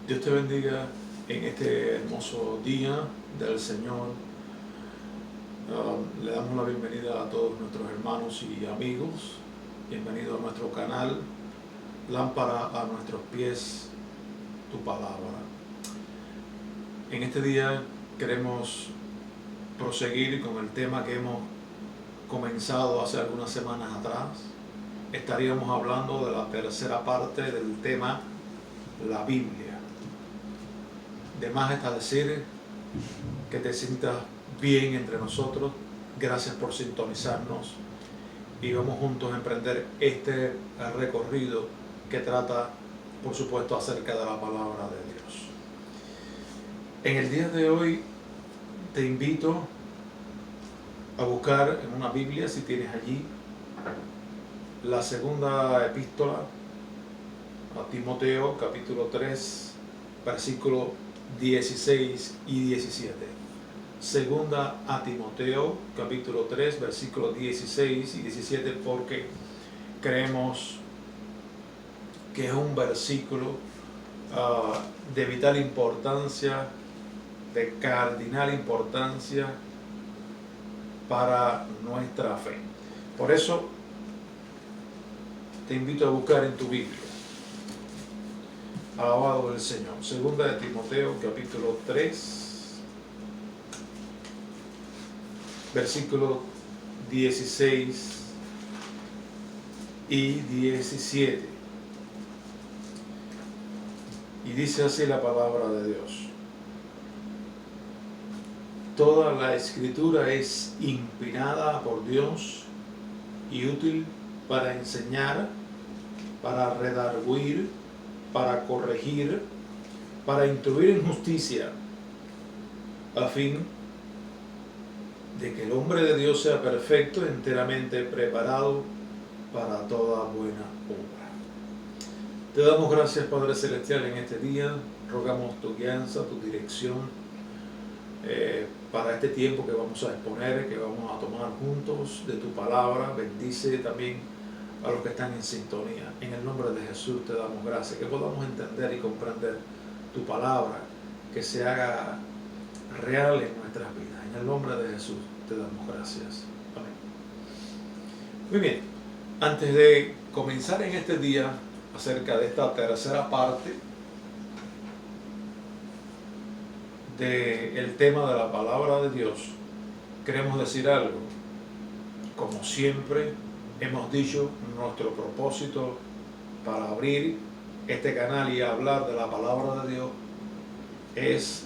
Dios te bendiga en este hermoso día del Señor. Le damos la bienvenida a todos nuestros hermanos y amigos. Bienvenido a nuestro canal, Lámpara a nuestros pies, tu palabra. En este día queremos proseguir con el tema que hemos comenzado hace algunas semanas atrás. Estaríamos hablando de la tercera parte del tema, la Biblia. De más está decir que te sientas bien entre nosotros. Gracias por sintonizarnos y vamos juntos a emprender este recorrido que trata, por supuesto, acerca de la palabra de Dios. En el día de hoy te invito a buscar en una Biblia, si tienes allí, la segunda epístola a Timoteo, capítulo 3, versículo 16 y 17. Segunda a Timoteo, capítulo 3, versículos 16 y 17, porque creemos que es un versículo de vital importancia, de cardinal importancia para nuestra fe. Por eso te invito a buscar en tu Biblia. Alabado el Señor. Segunda de Timoteo, capítulo 3, versículos 16 y 17. Y dice así la palabra de Dios. Toda la escritura es inspirada por Dios y útil para enseñar, para redarguir, para corregir, para instruir en justicia, a fin de que el hombre de Dios sea perfecto, enteramente preparado para toda buena obra. Te damos gracias, Padre Celestial, en este día. Rogamos tu guianza, tu dirección para este tiempo que vamos a exponer, que vamos a tomar juntos de tu palabra. Bendice también a los que están en sintonía. En el nombre de Jesús te damos gracias, que podamos entender y comprender tu palabra, que se haga real en nuestras vidas. En el nombre de Jesús te damos gracias. Amén. Muy bien, antes de comenzar en este día acerca de esta tercera parte del tema de la palabra de Dios, queremos decir algo. Como siempre hemos dicho, nuestro propósito para abrir este canal y hablar de la palabra de Dios es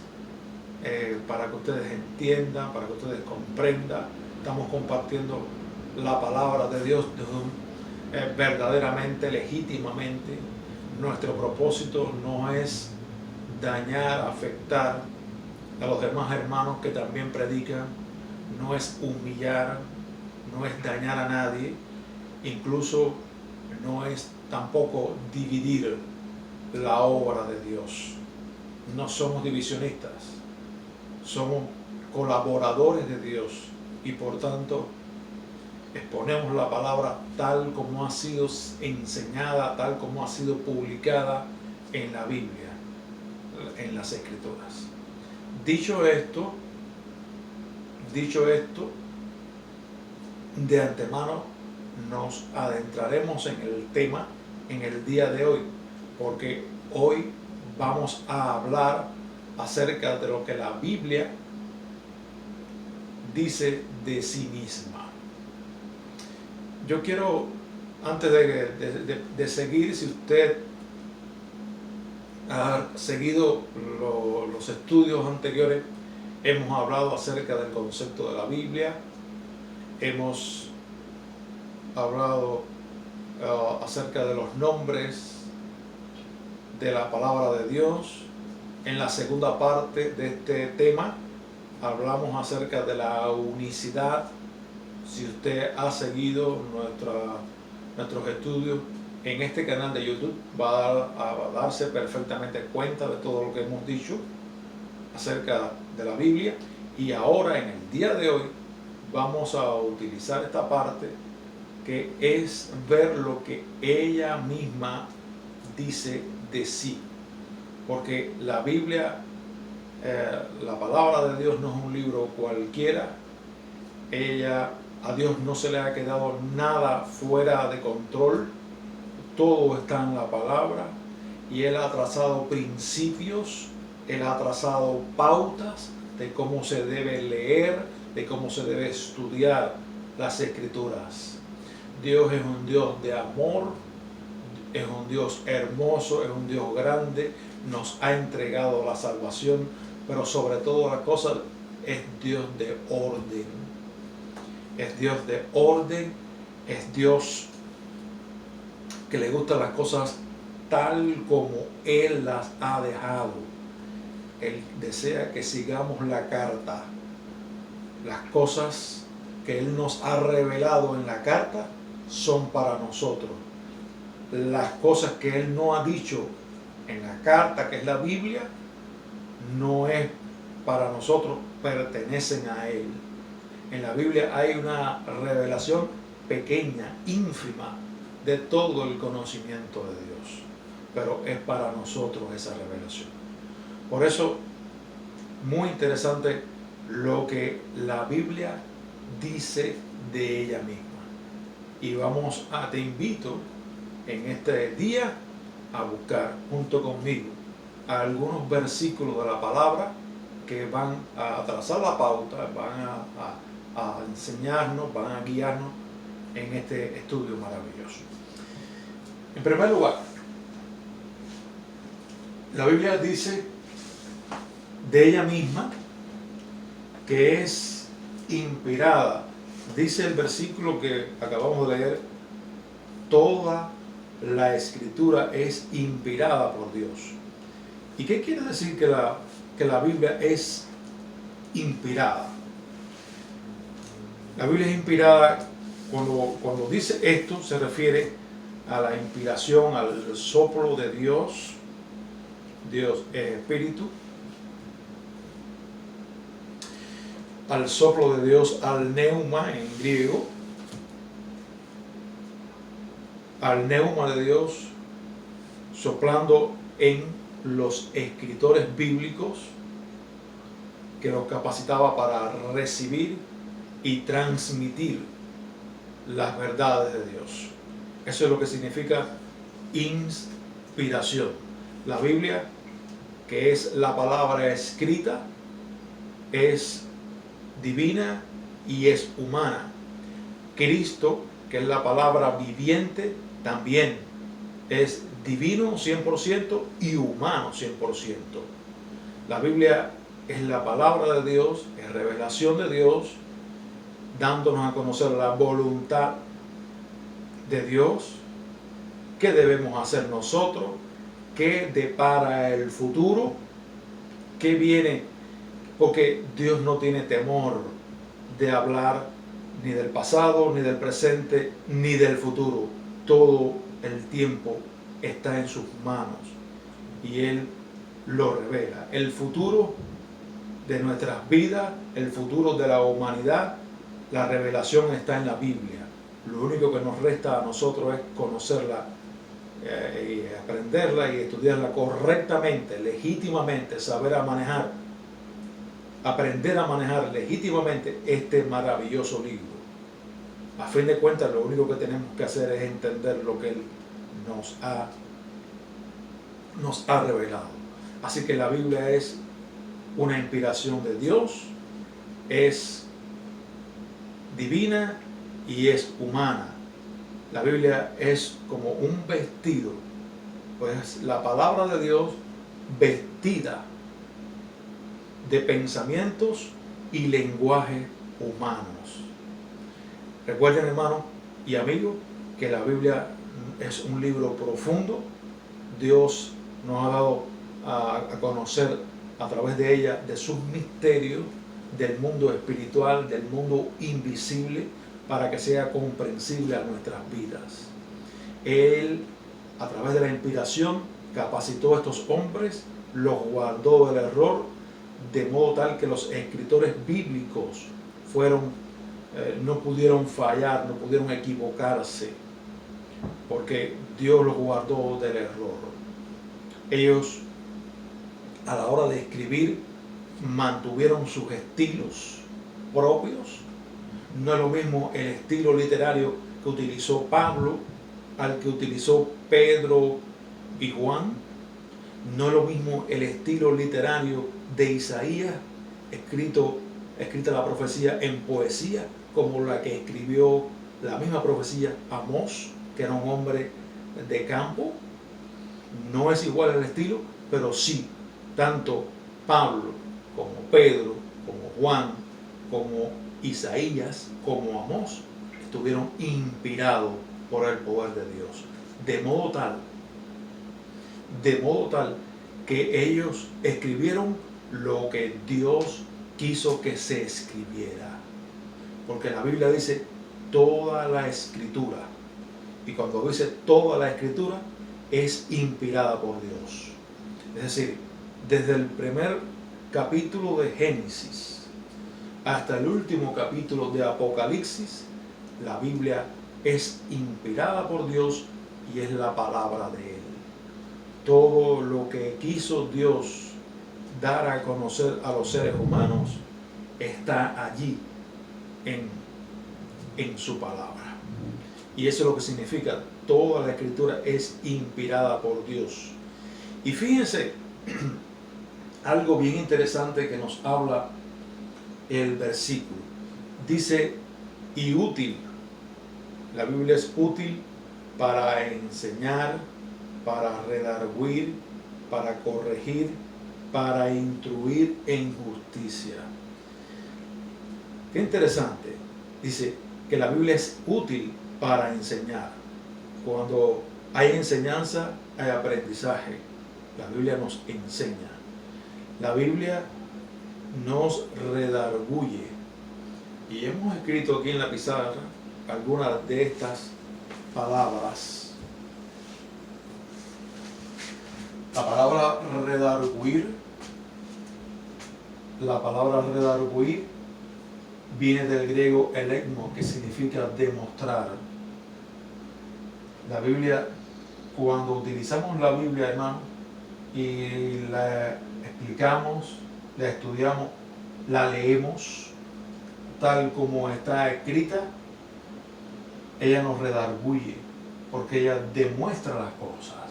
para que ustedes entiendan, para que ustedes comprendan. Estamos compartiendo la palabra de Dios verdaderamente, legítimamente. Nuestro propósito no es dañar, afectar a los demás hermanos que también predican, no es humillar, no es dañar a nadie. Incluso no es tampoco dividir la obra de Dios. No somos divisionistas, somos colaboradores de Dios y por tanto exponemos la palabra tal como ha sido enseñada, tal como ha sido publicada en la Biblia, en las Escrituras. Dicho esto, de antemano nos adentraremos en el tema en el día de hoy, porque hoy vamos a hablar acerca de lo que la Biblia dice de sí misma. Yo quiero, antes de seguir, si usted ha seguido los estudios anteriores, hemos hablado acerca del concepto de la Biblia, hemos hablado acerca de los nombres de la palabra de Dios. En la segunda parte de este tema hablamos acerca de la unicidad. Si usted ha seguido nuestros estudios en este canal de YouTube, va a darse perfectamente cuenta de todo lo que hemos dicho acerca de la Biblia. Y ahora, en el día de hoy, vamos a utilizar esta parte que es ver lo que ella misma dice de sí. porque la Biblia, la palabra de Dios no es un libro cualquiera. A Dios no se le ha quedado nada fuera de control, todo está en la palabra, y Él ha trazado principios, Él ha trazado pautas de cómo se debe leer, de cómo se debe estudiar las Escrituras. Dios es un Dios de amor, es un Dios hermoso, es un Dios grande, nos ha entregado la salvación, pero sobre todas las cosas es Dios de orden. Es Dios de orden, es Dios que le gustan las cosas tal como Él las ha dejado. Él desea que sigamos la carta. Las cosas que Él nos ha revelado en la carta son para nosotros. Las cosas que Él no ha dicho en la carta, que es la Biblia, no es para nosotros, pertenecen a Él. En la Biblia hay una revelación pequeña, ínfima, de todo el conocimiento de Dios, pero es para nosotros esa revelación. Por eso, muy interesante lo que la Biblia dice de ella misma. Y te invito en este día a buscar junto conmigo algunos versículos de la palabra que van a trazar la pauta, van a enseñarnos, van a guiarnos en este estudio maravilloso. En primer lugar, la Biblia dice de ella misma que es inspirada. Dice el versículo que acabamos de leer: toda la Escritura es inspirada por Dios. ¿Y qué quiere decir que la Biblia es inspirada? La Biblia es inspirada, cuando dice esto, se refiere a la inspiración, al soplo de Dios. Dios es espíritu. Al soplo de Dios, al neuma en griego. Al neuma de Dios soplando en los escritores bíblicos, que los capacitaba para recibir y transmitir las verdades de Dios. Eso es lo que significa inspiración. La Biblia, que es la palabra escrita, es divina y es humana. Cristo, que es la palabra viviente, también es divino 100% y humano 100%. La Biblia es la palabra de Dios, es revelación de Dios, dándonos a conocer la voluntad de Dios, qué debemos hacer nosotros, qué depara el futuro, qué viene, porque Dios no tiene temor de hablar ni del pasado, ni del presente, ni del futuro. Todo el tiempo está en sus manos y Él lo revela. El futuro de nuestras vidas, el futuro de la humanidad, la revelación está en la Biblia. Lo único que nos resta a nosotros es conocerla y aprenderla y estudiarla correctamente, legítimamente, saber a manejar, aprender a manejar legítimamente este maravilloso libro. A fin de cuentas, lo único que tenemos que hacer es entender lo que Él nos ha revelado. Así que la Biblia es una inspiración de Dios, es divina y es humana. La Biblia es como un vestido, pues la palabra de Dios vestida de pensamientos y lenguaje humanos. Recuerden, hermanos y amigos, que la Biblia es un libro profundo. Dios nos ha dado a conocer a través de ella de sus misterios, del mundo espiritual, del mundo invisible, para que sea comprensible a nuestras vidas. Él, a través de la inspiración, capacitó a estos hombres, los guardó del error, de modo tal que los escritores bíblicos no pudieron fallar, no pudieron equivocarse, porque Dios los guardó del error. Ellos a la hora de escribir mantuvieron sus estilos propios. No es lo mismo el estilo literario que utilizó Pablo al que utilizó Pedro y Juan. No es lo mismo el estilo literario de Isaías, escrita la profecía en poesía, como la que escribió la misma profecía Amós, que era un hombre de campo. No es igual el estilo, pero sí, tanto Pablo como Pedro, como Juan, como Isaías, como Amós, estuvieron inspirados por el poder de Dios. De modo tal que ellos escribieron lo que Dios quiso que se escribiera. Porque la Biblia dice toda la escritura. Y cuando dice toda la escritura, es inspirada por Dios. Es decir, desde el primer capítulo de Génesis hasta el último capítulo de Apocalipsis, la Biblia es inspirada por Dios y es la palabra de Él. Todo lo que quiso Dios dar a conocer a los seres humanos está allí en su palabra. Y eso es lo que significa, toda la escritura es inspirada por Dios. Y fíjense, algo bien interesante que nos habla el versículo. Dice, y útil. La Biblia es útil para enseñar, para redarguir, para corregir, para instruir en justicia. Qué interesante. Dice que la Biblia es útil para enseñar. Cuando hay enseñanza, hay aprendizaje. La Biblia nos enseña. La Biblia nos redarguye. Y hemos escrito aquí en la pizarra algunas de estas palabras. La palabra redarguir, viene del griego elegmo, que significa demostrar. La Biblia, cuando utilizamos la Biblia, hermano, y la explicamos, la estudiamos, la leemos tal como está escrita, ella nos redarguye, porque ella demuestra las cosas.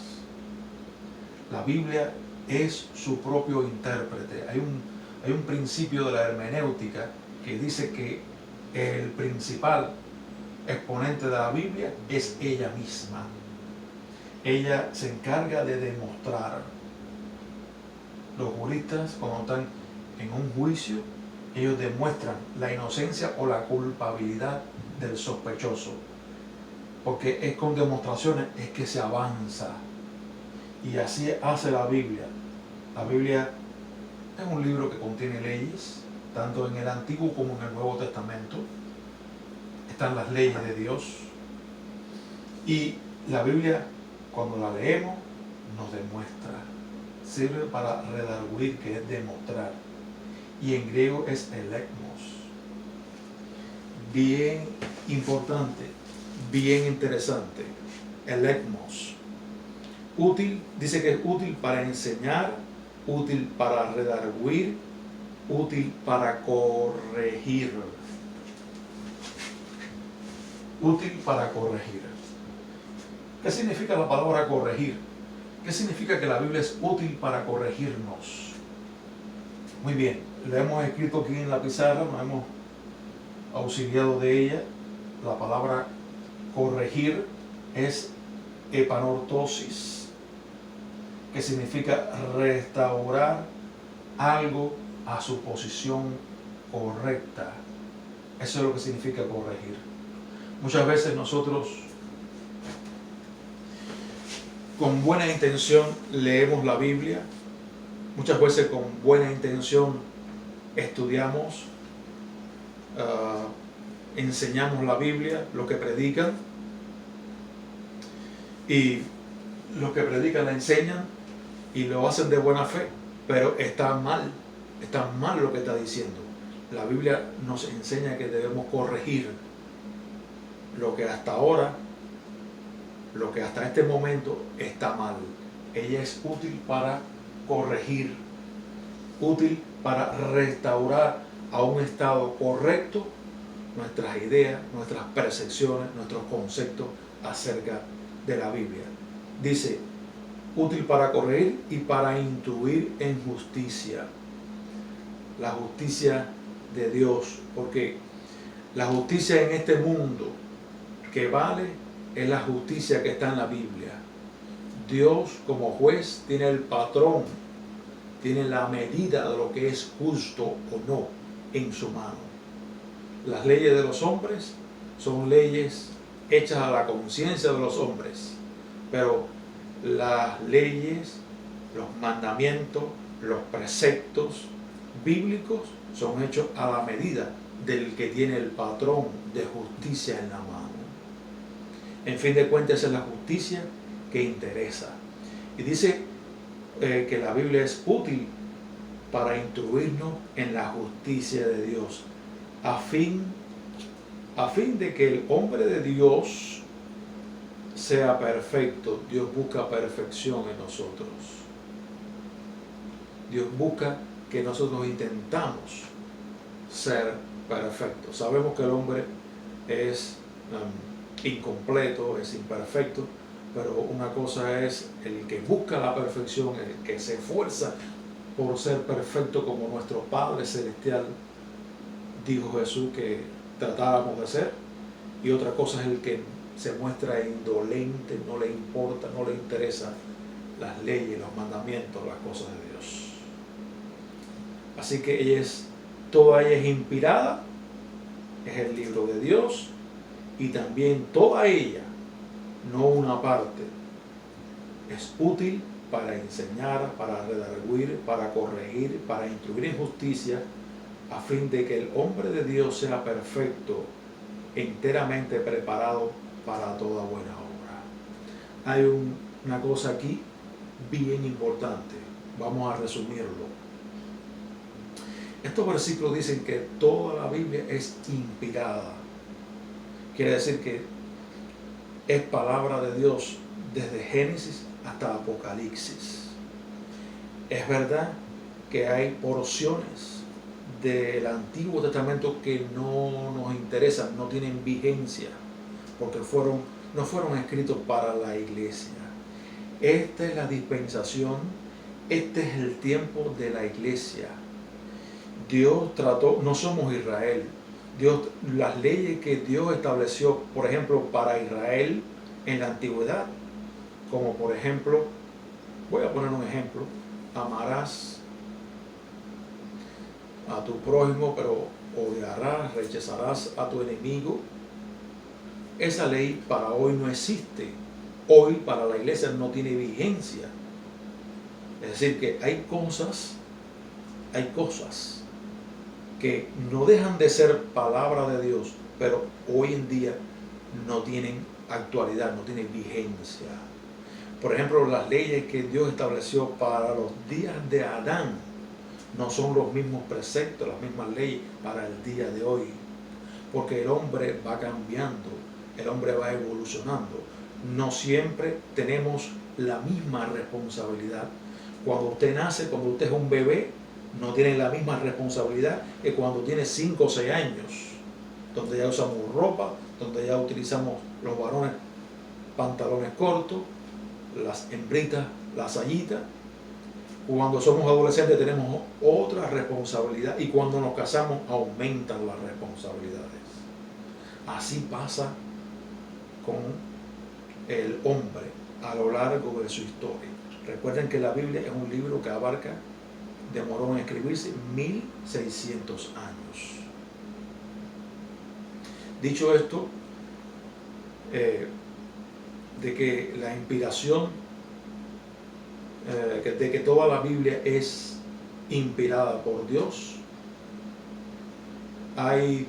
La Biblia es su propio intérprete. Hay un principio de la hermenéutica que dice que el principal exponente de la Biblia es ella misma. Ella se encarga de demostrar. Los juristas, cuando están en un juicio, ellos demuestran la inocencia o la culpabilidad del sospechoso, porque es con demostraciones es que se avanza. Y así hace la Biblia. La Biblia es un libro que contiene leyes, tanto en el Antiguo como en el Nuevo Testamento. Están las leyes de Dios. Y la Biblia, cuando la leemos, nos demuestra. Sirve para redarguir, que es demostrar. Y en griego es elegmos. Bien importante, bien interesante. Elegmos. Útil, dice que es útil para enseñar, útil para redarguir, útil para corregir. Útil para corregir. ¿Qué significa la palabra corregir? ¿Qué significa que la Biblia es útil para corregirnos? Muy bien, lo hemos escrito aquí en la pizarra, nos hemos auxiliado de ella. La palabra corregir es epanortosis, que significa restaurar algo a su posición correcta. Eso es lo que significa corregir. Muchas veces nosotros, con buena intención, leemos la Biblia. Muchas veces con buena intención estudiamos, enseñamos la Biblia, lo que predican. Y los que predican la enseñan y lo hacen de buena fe, pero está mal lo que está diciendo. La Biblia nos enseña que debemos corregir lo que hasta ahora, lo que hasta este momento está mal. Ella es útil para corregir, útil para restaurar a un estado correcto nuestras ideas, nuestras percepciones, nuestros conceptos acerca de la Biblia. Dice, útil para corregir y para instruir en justicia. La justicia de Dios, porque la justicia en este mundo que vale es la justicia que está en la Biblia. Dios como juez tiene el patrón, tiene la medida de lo que es justo o no en su mano. Las leyes de los hombres son leyes hechas a la conciencia de los hombres, pero las leyes, los mandamientos, los preceptos bíblicos son hechos a la medida del que tiene el patrón de justicia en la mano. En fin de cuentas, es la justicia que interesa. Y dice que la Biblia es útil para instruirnos en la justicia de Dios, a fin de que el hombre de Dios sea perfecto. Dios busca perfección en nosotros. Dios busca que nosotros intentamos ser perfectos. Sabemos que el hombre es incompleto, es imperfecto, pero una cosa es el que busca la perfección, el que se esfuerza por ser perfecto como nuestro Padre Celestial dijo Jesús que tratábamos de ser, y otra cosa es el que se muestra indolente, no le importa, no le interesa las leyes, los mandamientos, las cosas de Dios. Así que toda ella es inspirada, es el libro de Dios, y también toda ella, no una parte, es útil para enseñar, para redarguir, para corregir, para instruir en justicia, a fin de que el hombre de Dios sea perfecto, enteramente preparado para toda buena obra. Hay una cosa aquí bien importante, vamos a resumirlo. Estos versículos dicen que toda la Biblia es inspirada. Quiere decir que es palabra de Dios desde Génesis hasta Apocalipsis. Es verdad que hay porciones del Antiguo Testamento que no nos interesan, no tienen vigencia, porque no fueron escritos para la iglesia. Esta es la dispensación, este es el tiempo de la iglesia. Dios trató, no somos Israel. Las leyes que Dios estableció, por ejemplo, para Israel en la antigüedad, como por ejemplo, voy a poner un ejemplo, amarás a tu prójimo, pero odiarás, rechazarás a tu enemigo. Esa ley para hoy no existe. Hoy para la iglesia no tiene vigencia. Es decir, que hay cosas que no dejan de ser palabra de Dios, pero hoy en día no tienen actualidad, no tienen vigencia. Por ejemplo, las leyes que Dios estableció para los días de Adán no son los mismos preceptos, las mismas leyes para el día de hoy, porque el hombre va cambiando, el hombre va evolucionando. No siempre tenemos la misma responsabilidad. Cuando usted nace, cuando usted es un bebé, no tiene la misma responsabilidad que cuando tiene 5 o 6 años, donde ya usamos ropa, donde ya utilizamos los varones pantalones cortos, las hembritas, las sayitas. Cuando somos adolescentes tenemos otra responsabilidad, y cuando nos casamos aumentan las responsabilidades. Así pasa con el hombre a lo largo de su historia. Recuerden que la Biblia es un libro que demoró en escribirse 1600 años. Dicho esto, de que la inspiración, de que toda la Biblia es inspirada por Dios, hay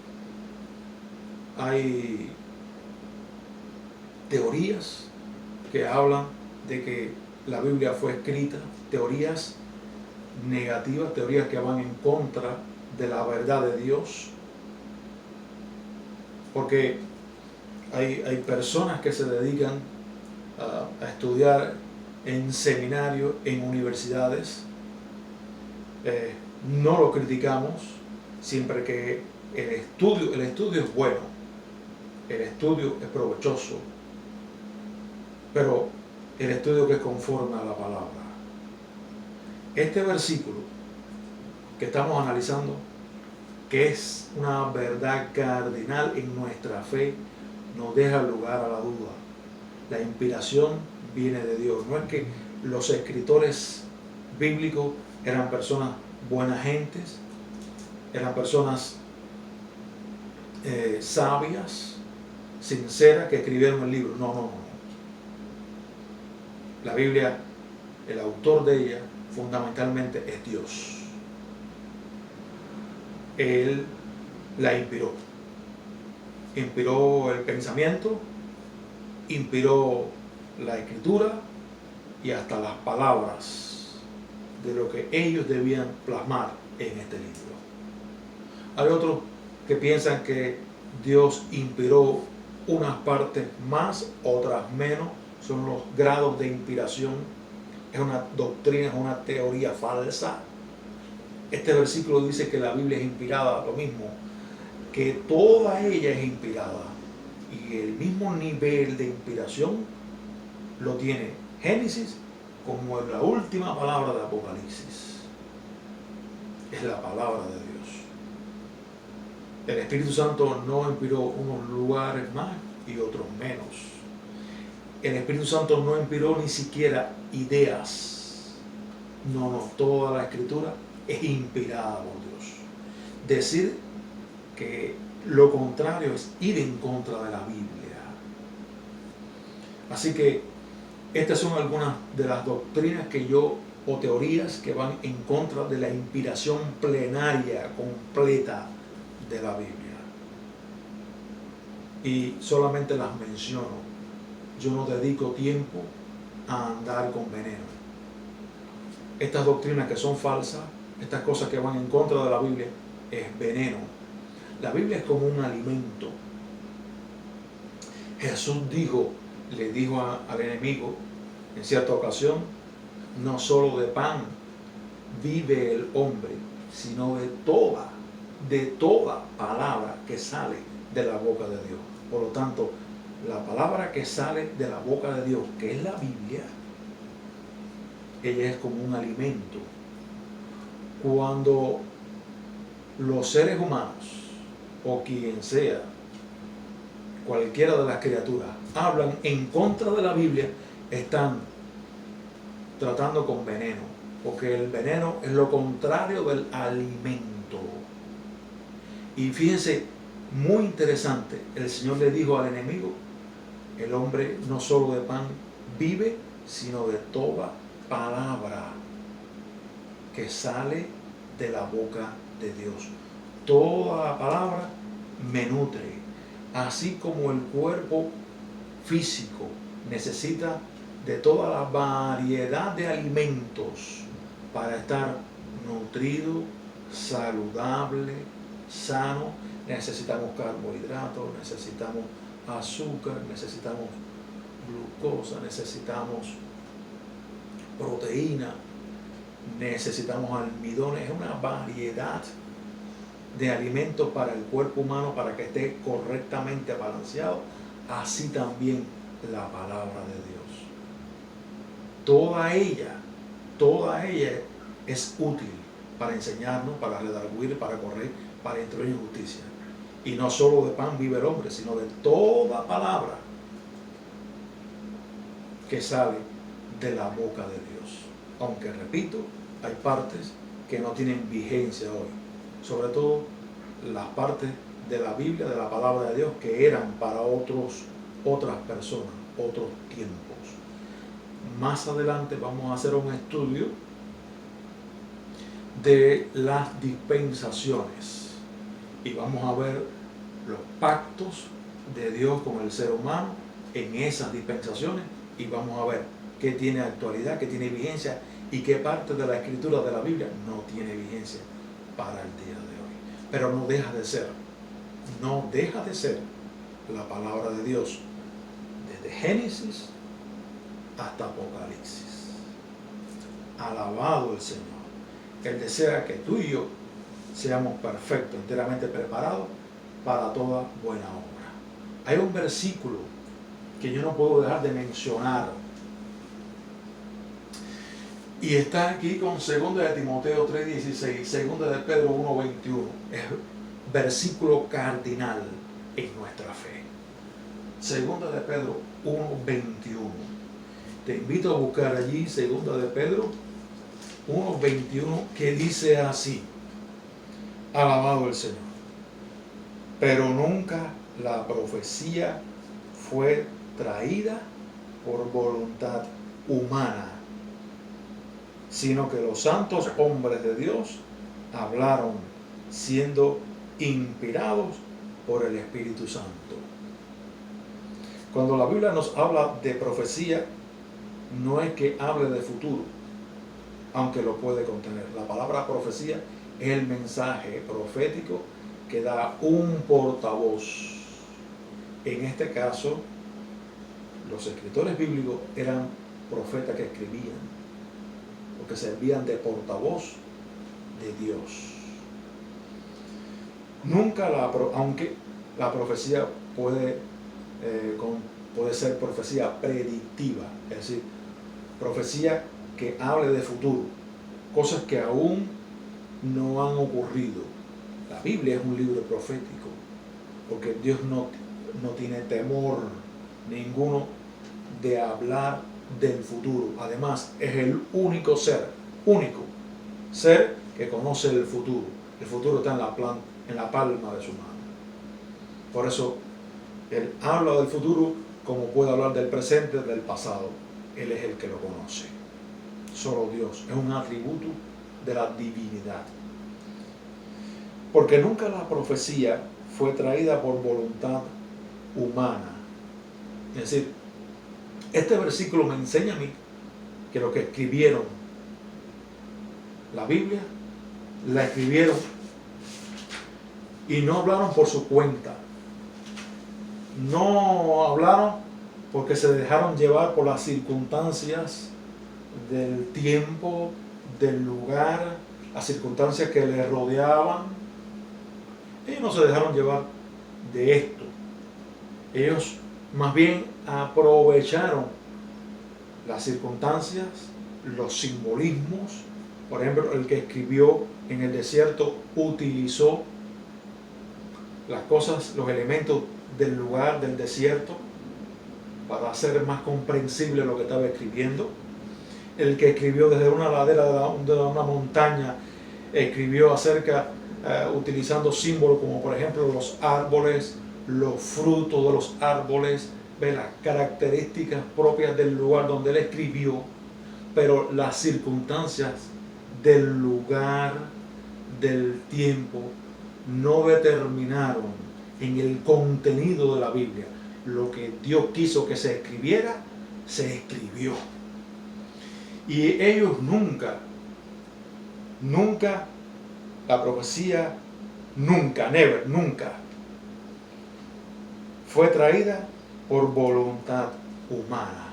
teorías que hablan de que la Biblia fue escrita, teorías negativas, teorías que van en contra de la verdad de Dios, porque hay personas que se dedican a estudiar en seminarios, en universidades, No lo criticamos siempre que el estudio es bueno, el estudio es provechoso, pero el estudio que es conforme a la palabra. Este versículo que estamos analizando, que es una verdad cardinal en nuestra fe, no deja lugar a la duda. La inspiración viene de Dios. No es que los escritores bíblicos eran personas buenas gentes, eran personas sabias, sinceras, que escribieron el libro. No. La Biblia, el autor de ella, fundamentalmente es Dios. Él la inspiró. Inspiró el pensamiento, inspiró la escritura y hasta las palabras de lo que ellos debían plasmar en este libro. Hay otros que piensan que Dios inspiró unas partes más, otras menos. Son los grados de inspiración. Es una doctrina, es una teoría falsa. Este versículo dice que la Biblia es inspirada, lo mismo, que toda ella es inspirada. Y el mismo nivel de inspiración lo tiene Génesis como la última palabra de Apocalipsis. Es la palabra de Dios. El Espíritu Santo no inspiró unos lugares más y otros menos. El Espíritu Santo no inspiró ni siquiera ideas. No, toda la Escritura es inspirada por Dios. Decir que lo contrario es ir en contra de la Biblia. Así que estas son algunas de las doctrinas o teorías que van en contra de la inspiración plenaria, completa de la Biblia. Y solamente las menciono. Yo no dedico tiempo a andar con veneno. Estas doctrinas que son falsas, estas cosas que van en contra de la Biblia, es veneno. La Biblia es como un alimento. Jesús le dijo al enemigo en cierta ocasión, no solo de pan vive el hombre, sino de toda palabra que sale de la boca de Dios. Por lo tanto, la palabra que sale de la boca de Dios, que es la Biblia, ella es como un alimento. Cuando los seres humanos, o quien sea, cualquiera de las criaturas, hablan en contra de la Biblia, están tratando con veneno, porque el veneno es lo contrario del alimento. Y fíjense, muy interesante, el Señor le dijo al enemigo, el hombre no solo de pan vive, sino de toda palabra que sale de la boca de Dios. Toda la palabra me nutre, así como el cuerpo físico necesita de toda la variedad de alimentos para estar nutrido, saludable, sano. Necesitamos carbohidratos, necesitamos azúcar, necesitamos glucosa, necesitamos proteína, necesitamos almidones. Es una variedad de alimentos para el cuerpo humano para que esté correctamente balanceado. Así también la palabra de Dios. Toda ella es útil para enseñarnos, para redarguir, para corregir, para instruir en justicia. Y no solo de pan vive el hombre, sino de toda palabra que sale de la boca de Dios. Aunque, repito, hay partes que no tienen vigencia hoy. Sobre todo las partes de la Biblia, de la palabra de Dios, que eran para otras personas, otros tiempos. Más adelante vamos a hacer un estudio de las dispensaciones y vamos a ver los pactos de Dios con el ser humano en esas dispensaciones y vamos a ver qué tiene actualidad, qué tiene vigencia y qué parte de la escritura de la Biblia no tiene vigencia para el día de hoy. Pero no deja de ser la palabra de Dios desde Génesis hasta Apocalipsis. Alabado el Señor. Él desea que tú y yo seamos perfectos, enteramente preparados para toda buena obra. Hay un versículo que yo no puedo dejar de mencionar, y está aquí con 2 de Timoteo 3:16, 2 de Pedro 1:21. Es versículo cardinal en nuestra fe. 2 de Pedro 1:21. Te invito a buscar allí 2 de Pedro 1:21, que dice así: alabado el Señor. Pero nunca la profecía fue traída por voluntad humana, sino que los santos hombres de Dios hablaron siendo inspirados por el Espíritu Santo. Cuando la Biblia nos habla de profecía, no es que hable de futuro, aunque lo puede contener. La palabra profecía es el mensaje profético que da un portavoz. En este caso, los escritores bíblicos eran profetas que escribían, porque servían de portavoz de Dios. Nunca aunque la profecía puede ser profecía predictiva, es decir, profecía que hable de futuro, cosas que aún no han ocurrido. La Biblia es un libro profético, porque Dios no tiene temor ninguno de hablar del futuro. Además, es el único ser que conoce el futuro. El futuro está en la palma de su mano. Por eso, Él habla del futuro como puede hablar del presente, del pasado. Él es el que lo conoce. Solo Dios. Es un atributo de la divinidad. Porque nunca la profecía fue traída por voluntad humana. Es decir, este versículo me enseña a mí que los que escribieron la Biblia, la escribieron y no hablaron por su cuenta. No hablaron porque se dejaron llevar por las circunstancias del tiempo, del lugar, las circunstancias que les rodeaban. Ellos no se dejaron llevar de esto. Ellos más bien aprovecharon las circunstancias, los simbolismos. Por ejemplo, el que escribió en el desierto utilizó las cosas, los elementos del lugar, del desierto, para hacer más comprensible lo que estaba escribiendo. El que escribió desde una ladera de una montaña, escribió utilizando símbolos como por ejemplo los árboles, los frutos de los árboles, las características propias del lugar donde él escribió, pero las circunstancias del lugar, del tiempo, no determinaron en el contenido de la Biblia. Lo que Dios quiso que se escribiera, se escribió. Y ellos nunca, la profecía nunca fue traída por voluntad humana.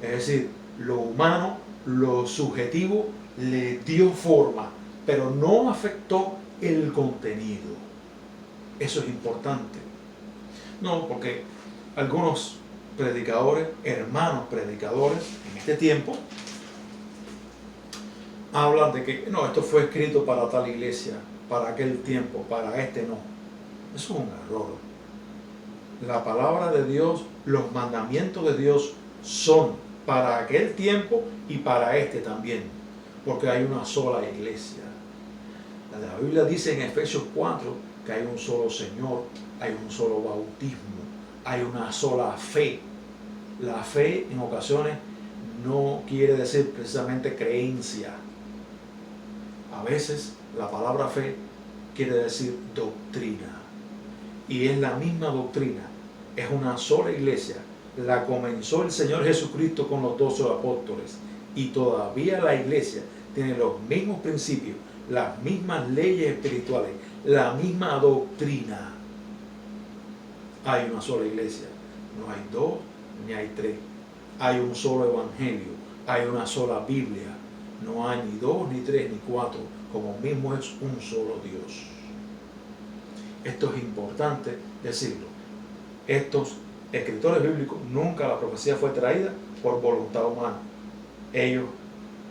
Es decir, lo humano, lo subjetivo, le dio forma, pero no afectó el contenido. Eso es importante. No, porque algunos predicadores, hermanos predicadores, en este tiempo, hablan de que no, esto fue escrito para tal iglesia, para aquel tiempo, para este no. Eso es un error. La palabra de Dios, los mandamientos de Dios son para aquel tiempo y para este también, porque hay una sola iglesia. La Biblia dice en Efesios 4 que hay un solo Señor, hay un solo bautismo, hay una sola fe. La fe en ocasiones no quiere decir precisamente creencia. A veces la palabra fe quiere decir doctrina. Y es la misma doctrina. Es una sola iglesia. La comenzó el Señor Jesucristo con los 12 apóstoles. Y todavía la iglesia tiene los mismos principios, las mismas leyes espirituales, la misma doctrina. Hay una sola iglesia. No hay dos ni hay tres. Hay un solo evangelio. Hay una sola Biblia. No hay ni dos, ni tres, ni cuatro, como mismo es un solo Dios. Esto es importante decirlo. Estos escritores bíblicos, nunca la profecía fue traída por voluntad humana. Ellos,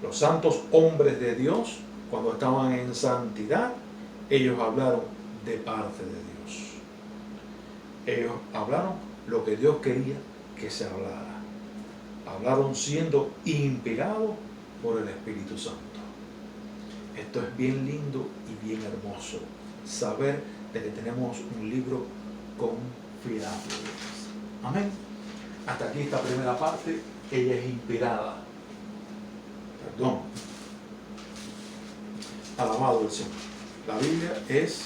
los santos hombres de Dios, cuando estaban en santidad, ellos hablaron de parte de Dios. Ellos hablaron lo que Dios quería que se hablara. Hablaron siendo inspirados por el Espíritu Santo. Esto es bien lindo y bien hermoso, saber de que tenemos un libro confiable. Amén. Hasta aquí esta primera parte. Ella es inspirada. Perdón. Alabado el Señor. La Biblia es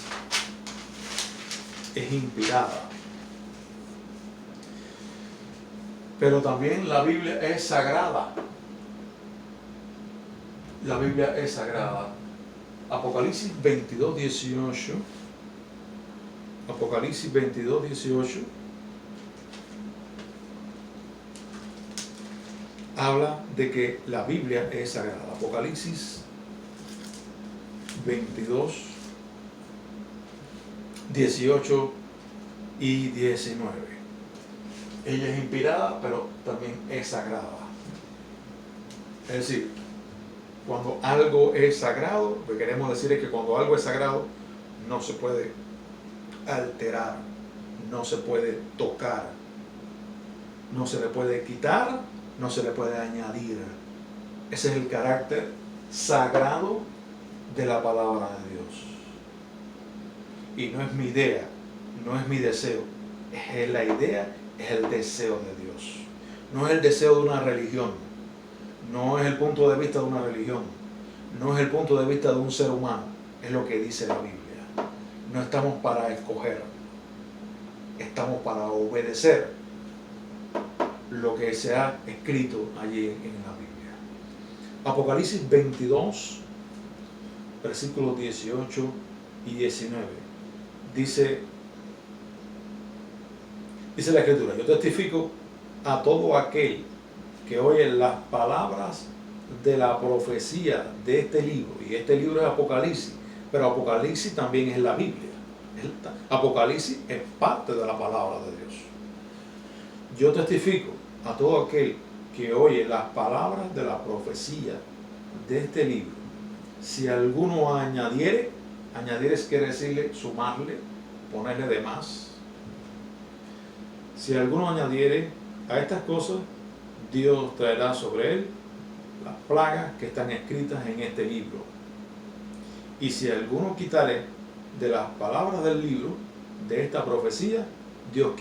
inspirada. Pero también la Biblia es sagrada. La Biblia es sagrada. Apocalipsis 22, 18. Apocalipsis 22, 18. Habla de que la Biblia es sagrada. Apocalipsis 22, 18 y 19. Ella es inspirada, pero también es sagrada. Es decir, cuando algo es sagrado, lo que queremos decir es que cuando algo es sagrado, no se puede alterar, no se puede tocar, no se le puede quitar, no se le puede añadir. Ese es el carácter sagrado de la palabra de Dios. Y no es mi idea, no es mi deseo, es la idea, es el deseo de Dios. No es el deseo de una religión, no es el punto de vista de una religión, no es el punto de vista de un ser humano, es lo que dice la Biblia. No estamos para escoger, estamos para obedecer lo que se ha escrito allí en la Biblia. Apocalipsis 22, versículos 18 y 19. Dice la Escritura: yo testifico a todo aquel que oye las palabras de la profecía de este libro, y este libro es Apocalipsis, pero Apocalipsis también es la Biblia. Apocalipsis es parte de la palabra de Dios. Yo testifico a todo aquel que oye las palabras de la profecía de este libro. Si alguno añadiere quiere decirle sumarle, ponerle de más. Si alguno añadiere a estas cosas, Dios traerá sobre él las plagas que están escritas en este libro. Y si alguno quitare de las palabras del libro, de esta profecía, Dios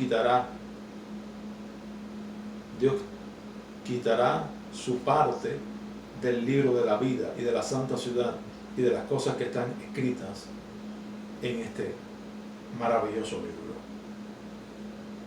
quitará su parte del libro de la vida y de la santa ciudad y de las cosas que están escritas en este maravilloso libro.